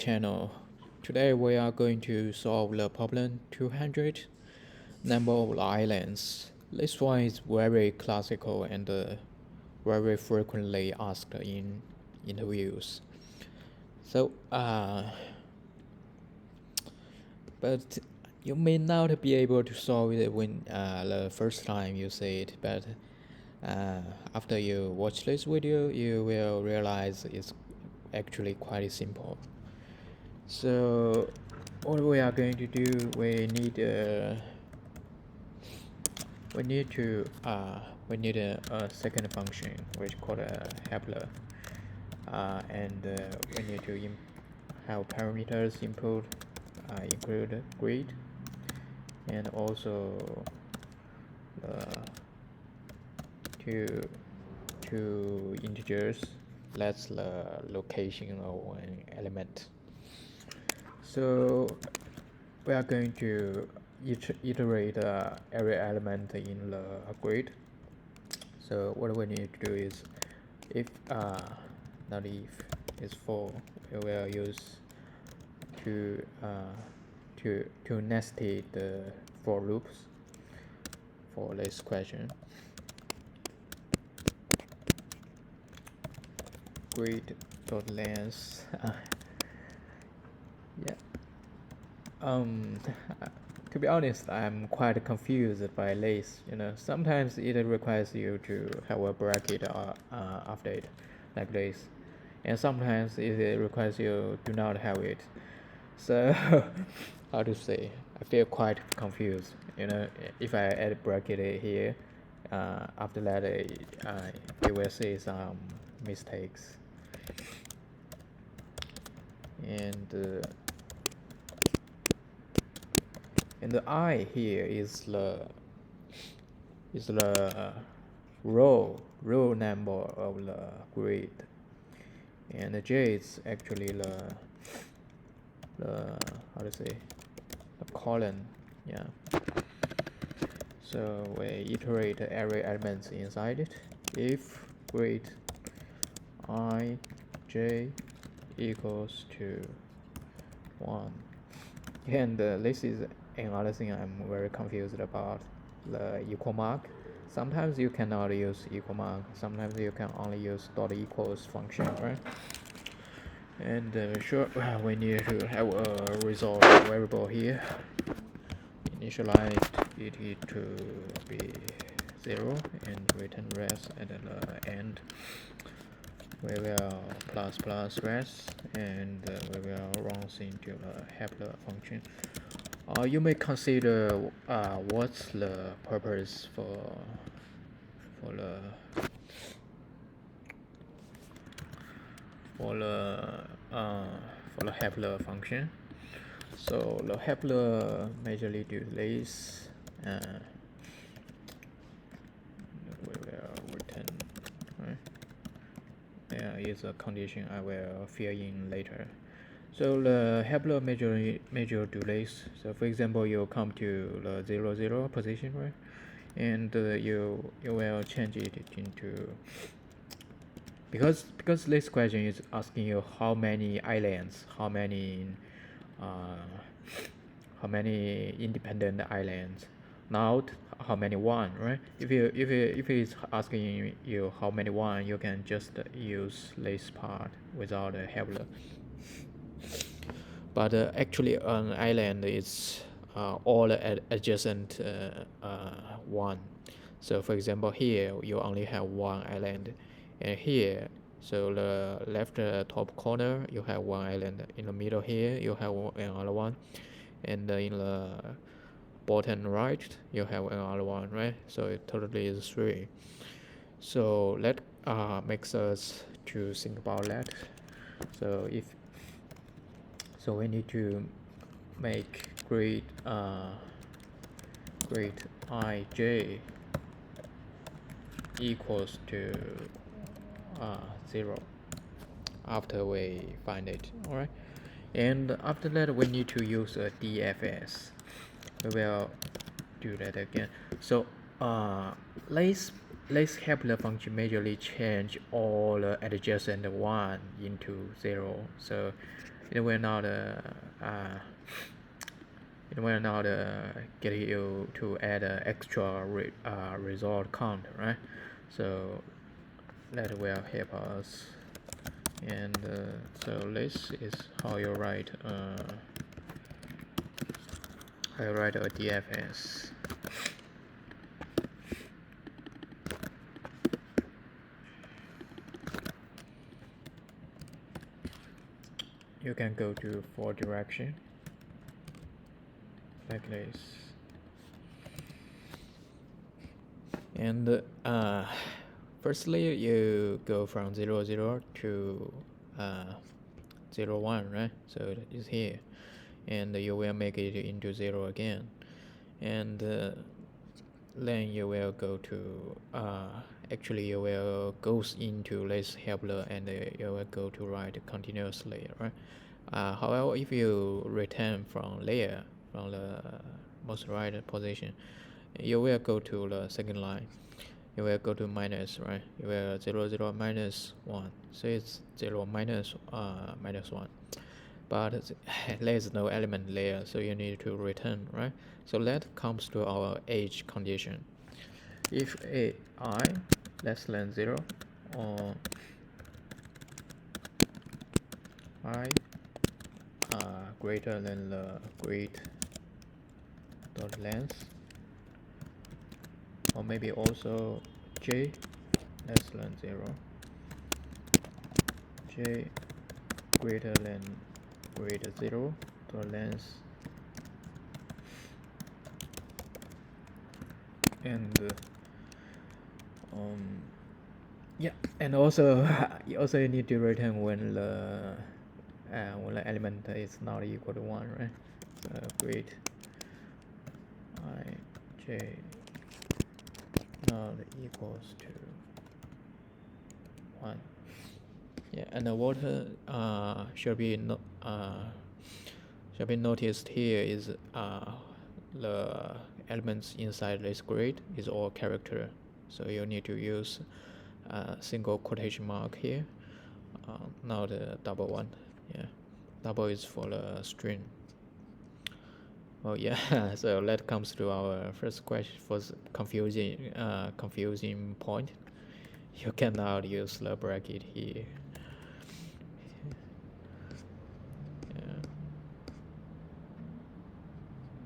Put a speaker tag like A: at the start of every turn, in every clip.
A: channel. Today we are going to solve the problem 200, number of islands. This one is very classical and very frequently asked in interviews. So, but you may not be able to solve it when the first time you see it, but after you watch this video, you will realize it's actually quite simple. So what we are going to do, we need a second function which called a helper, and we need to have parameters input include grid and also two integers. That's the location of one element. So we are going to iterate every element in the grid. So what we need to do is, if not if is for, we will use two nested for loops for this question. Grid dot length. Yeah. To be honest, I'm quite confused by this. Sometimes it requires you to have a bracket after it, like this, and sometimes it requires you do not have it. So, how to say? I feel quite confused. If I add a bracket here, after that, you will see some mistakes. And the I here is the row number of the grid, and the J is actually the how to say, the column. Yeah. So we iterate every element inside it. If grid I J equals to 1, and this is another thing I'm very confused about, the equal mark. Sometimes you cannot use equal mark, sometimes you can only use dot equals function, right? And we need to have a result variable here. Initialize it to be 0 and return rest at the end. We will plus rest, and we will run into the helper function. You may consider what's the purpose for the helper function. So the helper majorly do this. We will return. Right? Yeah, is a condition I will fill in later. So the helper major do this. So for example, you come to the 0 position, right? And you will change it into, because this question is asking you how many islands, how many independent islands, not how many one, right? If it's asking you how many one, you can just use this part without a helper. But actually an island is all adjacent one. So for example, here you only have one island, and here, so the left top corner you have one island, in the middle here you have another one, and in the bottom right you have another one, right? So it totally is 3. So that makes us to think about that. So we need to make grid ij equals to 0 after we find it. Alright, and after that we need to use a DFS. We will do that again. So let's help the function majorly change all the adjacent one into 0. So it will not get you to add an extra result count, right? So that will help us. And so this is how you write a DFS. You can go to for direction like this, and firstly you go from 0 0 to 0 1, right? So it is here, and you will make it into 0 again, and then you will go to actually you will go into this helper, and you will go to write continuously, right? However, if you return from layer, from the most right position, you will go to the second line. You will go to minus, right? You will 0 0 minus 1, so it's 0 minus 1, but there's no element there, so you need to return, right? So that comes to our age condition. If I less than 0 or I greater than the grid dot length, or maybe also j less than 0, j greater than grid 0 dot length, and yeah, and also you need to return when the element is not equal to 1, right? So grid I j not equals to 1. Yeah, and the water should be noticed here is the elements inside this grid is all character, so you need to use a single quotation mark here, not a double one. Yeah, double is for the string. Oh yeah, so that comes to our first question, first confusing point. You cannot use the bracket here.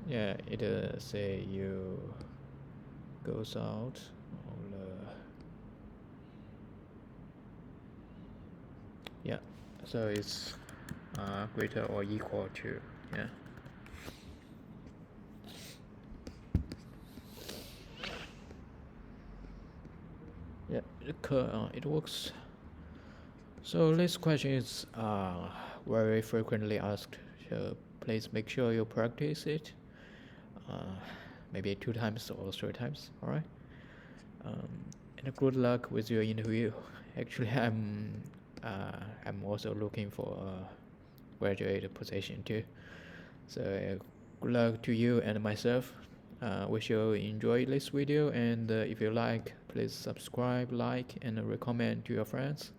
A: Yeah, it say you goes out on the, yeah, so it's greater or equal to, yeah. Yeah, it works. So this question is very frequently asked, so please make sure you practice it maybe 2 times or 3 times. All right, and good luck with your interview. Actually, I'm also looking for a graduate position too, so good luck to you and myself. Wish you enjoy this video, and if you like, please subscribe, like, and recommend to your friends.